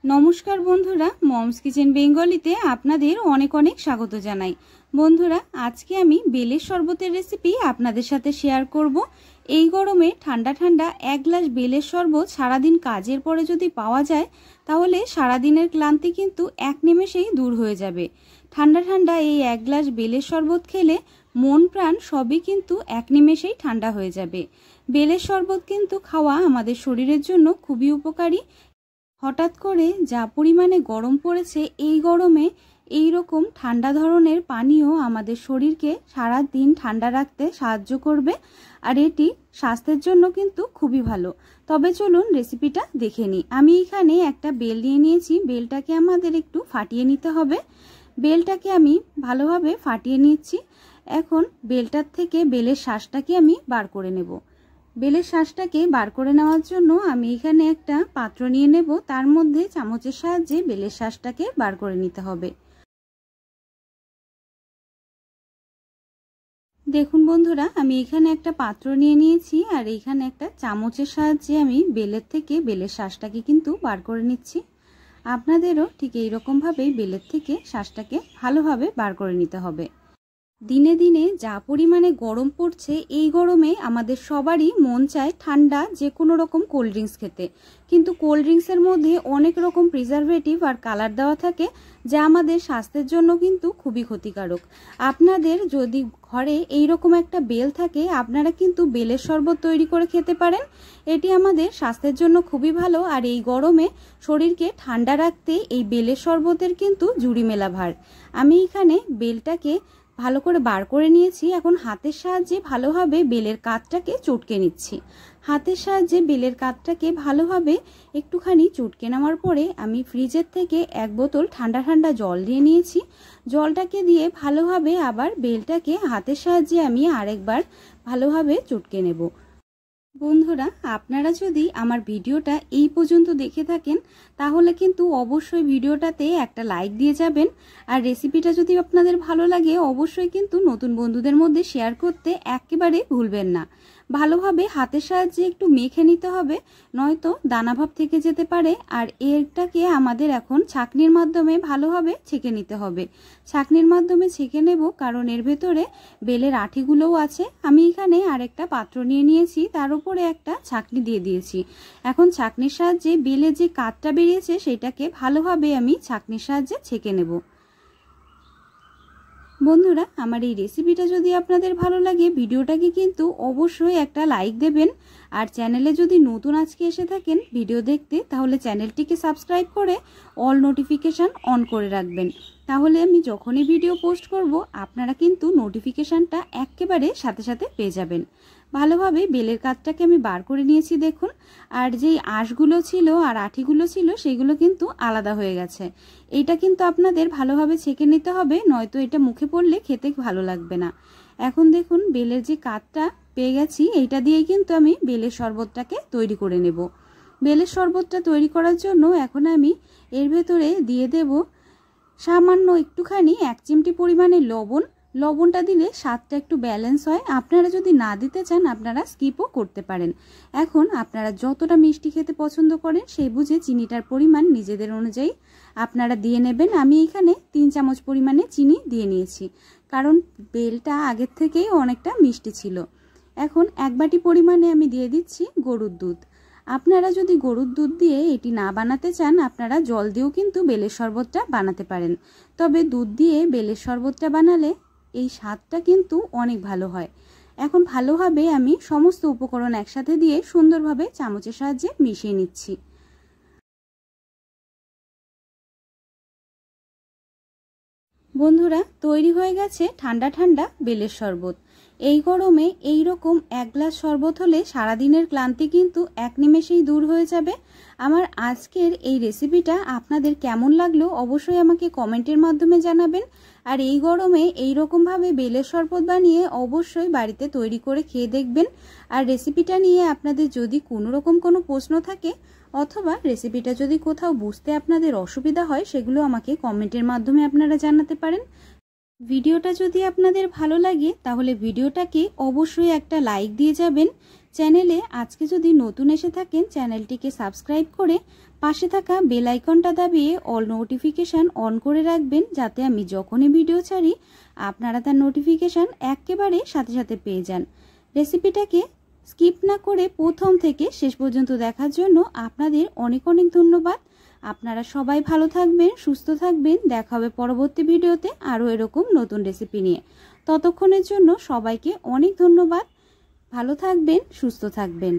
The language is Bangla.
নমস্কার বন্ধুরা, মমস কিচেন বেঙ্গলিতে আপনাদের অনেক অনেক স্বাগত জানাই। বন্ধুরা, আজকে আমি বেলের শরবতের রেসিপি আপনাদের সাথে শেয়ার করব। এই গরমে ঠান্ডা ঠান্ডা এক গ্লাস বেলের শরবত সারাদিন কাজের পরে যদি পাওয়া যায়, তাহলে সারাদিনের ক্লান্তি কিন্তু এক নিমেষেই দূর হয়ে যাবে। ঠান্ডা ঠান্ডা এই এক গ্লাস বেলের শরবত খেলে মন প্রাণ সবই কিন্তু এক নিমেষেই ঠান্ডা হয়ে যাবে। বেলের শরবত কিন্তু খাওয়া আমাদের শরীরের জন্য খুবই উপকারী। হঠাৎ করে যা পরিমাণে গরম পড়েছে, এই গরমে এই রকম ঠান্ডা ধরনের পানীয় আমাদের শরীরকে সারা দিন ঠান্ডা রাখতে সাহায্য করবে, আর এটি স্বাস্থ্যের জন্য কিন্তু খুবই ভালো। তবে চলুন রেসিপিটা দেখে নিই। আমি এখানে একটা বেল নিয়ে নিয়েছি। বেলটাকে আমাদের একটু ফাটিয়ে নিতে হবে। বেলটাকে আমি ভালোভাবে ফাটিয়ে নিচ্ছি। এখন বেলটার থেকে বেলের শাঁসটাকে আমি বার করে নেব। বেলের শাঁসটাকে বার করে নেওয়ার জন্য আমি এখানে একটা পাত্র নিয়ে নেব। তার মধ্যে চামচের সাহায্যে বেলের শাঁসটাকে বার করে নিতে হবে। দেখুন বন্ধুরা, আমি এখানে একটা পাত্র নিয়ে নিয়েছি, আর এইখানে একটা চামচের সাহায্যে আমি বেলের থেকে বেলের শাঁসটাকে কিন্তু বার করে নিচ্ছি। আপনাদেরও ঠিক এইরকমভাবেই বেলের থেকে শাঁসটাকে ভালোভাবে বার করে নিতে হবে। দিনে দিনে যা পরিমাণে গরম পড়ছে, এই গরমে আমাদের সবারই মন চায় ঠান্ডা যে কোনো রকম কোল্ড ড্রিঙ্কস খেতে, কিন্তু কোল্ড ড্রিঙ্কসের মধ্যে অনেক রকম প্রিজারভেটিভ আর কালার দেওয়া থাকে, যা আমাদের স্বাস্থ্যের জন্য কিন্তু খুবই ক্ষতিকারক। আপনাদের যদি ঘরে এই রকম একটা বেল থাকে, আপনারা কিন্তু বেলের শরবত তৈরি করে খেতে পারেন। এটি আমাদের স্বাস্থ্যের জন্য খুবই ভালো, আর এই গরমে শরীরকে ঠান্ডা রাখতে এই বেলের শরবতের কিন্তু জুড়ি মেলা ভার। আমি এখানে বেলটাকে ভালো করে বার করে নিয়েছি। এখন হাতের সাহায্যে ভালোভাবে বেলের কাতটাকে চটকে নিচ্ছি। হাতের সাহায্যে বেলের কাতটাকে ভালোভাবে একটুখানি চটকে নেওয়ার পরে আমি ফ্রিজের থেকে এক বোতল ঠান্ডা ঠান্ডা জল দিয়ে নিয়েছি। জলটাকে দিয়ে ভালোভাবে আবার বেলটাকে হাতের সাহায্যে আমি আরেকবার ভালোভাবে চটকে নেব। বন্ধুরা, আপনারা যদি আমার ভিডিওটা এই পর্যন্ত দেখে থাকেন, তাহলে কিন্তু অবশ্যই ভিডিওটাতে একটা লাইক দিয়ে যাবেন। আর রেসিপিটা যদি আপনাদের ভালো লাগে, অবশ্যই কিন্তু নতুন বন্ধুদের মধ্যে শেয়ার করতে একেবারে ভুলবেন না। ভালোভাবে হাতের সাহায্যে একটু মেখে নিতে হবে, নয়তো দানাভাব থেকে যেতে পারে। আর এটাকে আমাদের এখন ছাঁকনির মাধ্যমে ভালোভাবে ছেঁকে নিতে হবে। ছাঁকনির মাধ্যমে ছেঁকে নেব, কারণ এর ভেতরে বেলের আঠিগুলোও আছে। আমি এখানে আরেকটা পাত্র নিয়ে নিয়েছি, তার উপরে একটা ছাঁকনি দিয়ে দিয়েছি। এখন ছাঁকনির সাহায্যে বেলে যে কাতটা বেরিয়েছে, সেটাকে ভালোভাবে আমি ছাঁকনির সাহায্যে ছেঁকে নেব। বন্ধুরা, আমার এই রেসিপিটা যদি আপনাদের ভালো লাগে, ভিডিওটাকে কিন্তু অবশ্যই একটা লাইক দেবেন। আর চ্যানেলে যদি নতুন আজকে এসে থাকেন ভিডিও দেখতে, তাহলে চ্যানেলটিকে সাবস্ক্রাইব করে অল নোটিফিকেশান অন করে রাখবেন। তাহলে আমি যখনই ভিডিও পোস্ট করব, আপনারা কিন্তু নোটিফিকেশানটা একেবারে সাথে সাথে পেয়ে যাবেন। ভালোভাবে বেলের কাতটাকে আমি বার করে নিয়েছি দেখুন। আর যেই আঁশগুলো ছিল আর আঠিগুলো ছিল, সেগুলো কিন্তু আলাদা হয়ে গেছে। এইটা কিন্তু আপনাদের ভালোভাবে ছেঁকে নিতে হবে, নয়তো এটা মুখে পড়লে খেতে ভালো লাগবে না। এখন দেখুন বেলের যে কাতটা পেয়ে গেছি, এইটা দিয়েই কিন্তু আমি বেলের শরবতটাকে তৈরি করে নেব। বেলের শরবতটা তৈরি করার জন্য এখন আমি এর ভেতরে দিয়ে দেব সামান্য একটুখানি 1 চিমটি পরিমাণে লবণ। লবণটা দিলে স্বাদটা একটু ব্যালেন্স হয়। আপনারা যদি না দিতে চান, আপনারা স্কিপও করতে পারেন। এখন আপনারা যতটা মিষ্টি খেতে পছন্দ করেন, সেই বুঝে চিনিটার পরিমাণ নিজেদের অনুযায়ী আপনারা দিয়ে নেবেন। আমি এখানে 3 চামচ পরিমাণে চিনি দিয়ে নিয়েছি, কারণ বেলটা আগের থেকেই অনেকটা মিষ্টি ছিল। এখন 1 বাটি পরিমাণে আমি দিয়ে দিচ্ছি গরুর দুধ। আপনারা যদি গরুর দুধ দিয়ে এটি না বানাতে চান, আপনারা জল দিয়েও কিন্তু বেলের শরবতটা বানাতে পারেন। তবে দুধ দিয়ে বেলের শরবতটা বানালে এই স্বাদটা কিন্তু অনেক ভালো হয়। এখন ভালোভাবে আমি সমস্ত উপকরণ একসাথে দিয়ে সুন্দরভাবে চামচের সাহায্যে মিশিয়ে নিচ্ছি। বন্ধুরা, তৈরি হয়ে গেছে ঠান্ডা ঠান্ডা বেলের শরবত। এই গরমে এই রকম এক গ্লাস শরবত হলে সারাদিনের ক্লান্তি কিন্তু এক নিমেষেই দূর হয়ে যাবে। আমার আজকের এই রেসিপিটা আপনাদের কেমন লাগলো, অবশ্যই আমাকে কমেন্টের মাধ্যমে জানাবেন। আর এই গরমে এই রকমভাবে বেলের শরবত বানিয়ে অবশ্যই বাড়িতে তৈরি করে খেয়ে দেখবেন। আর রেসিপিটা নিয়ে আপনাদের যদি কোনো রকম কোনো প্রশ্ন থাকে, অথবা রেসিপিটা যদি কোথাও বুঝতে আপনাদের অসুবিধা হয়, সেগুলো আমাকে কমেন্টের মাধ্যমে আপনারা জানাতে পারেন। ভিডিওটা যদি আপনাদের ভালো লাগে তাহলে ভিডিওটাকে অবশ্যই একটা লাইক দিয়ে যাবেন। চ্যানেলে আজকে যদি নতুন এসে থাকেন চ্যানেলটিকে সাবস্ক্রাইব করে পাশে থাকা বেল আইকনটা দাবিয়ে অল নোটিফিকেশান অন করে রাখবেন, যাতে আমি যখনই ভিডিও ছাড়ি আপনারা তার নোটিফিকেশান একেবারে সাথে সাথে পেয়ে যান। রেসিপিটাকে স্কিপ না করে প্রথম থেকে শেষ পর্যন্ত দেখার জন্য আপনাদের অনেক অনেক ধন্যবাদ। আপনারা সবাই ভালো থাকবেন, সুস্থ থাকবেন। দেখা হবে পরবর্তী ভিডিওতে আরও এরকম নতুন রেসিপি নিয়ে। ততক্ষণের জন্য সবাইকে অনেক ধন্যবাদ। ভালো থাকবেন, সুস্থ থাকবেন।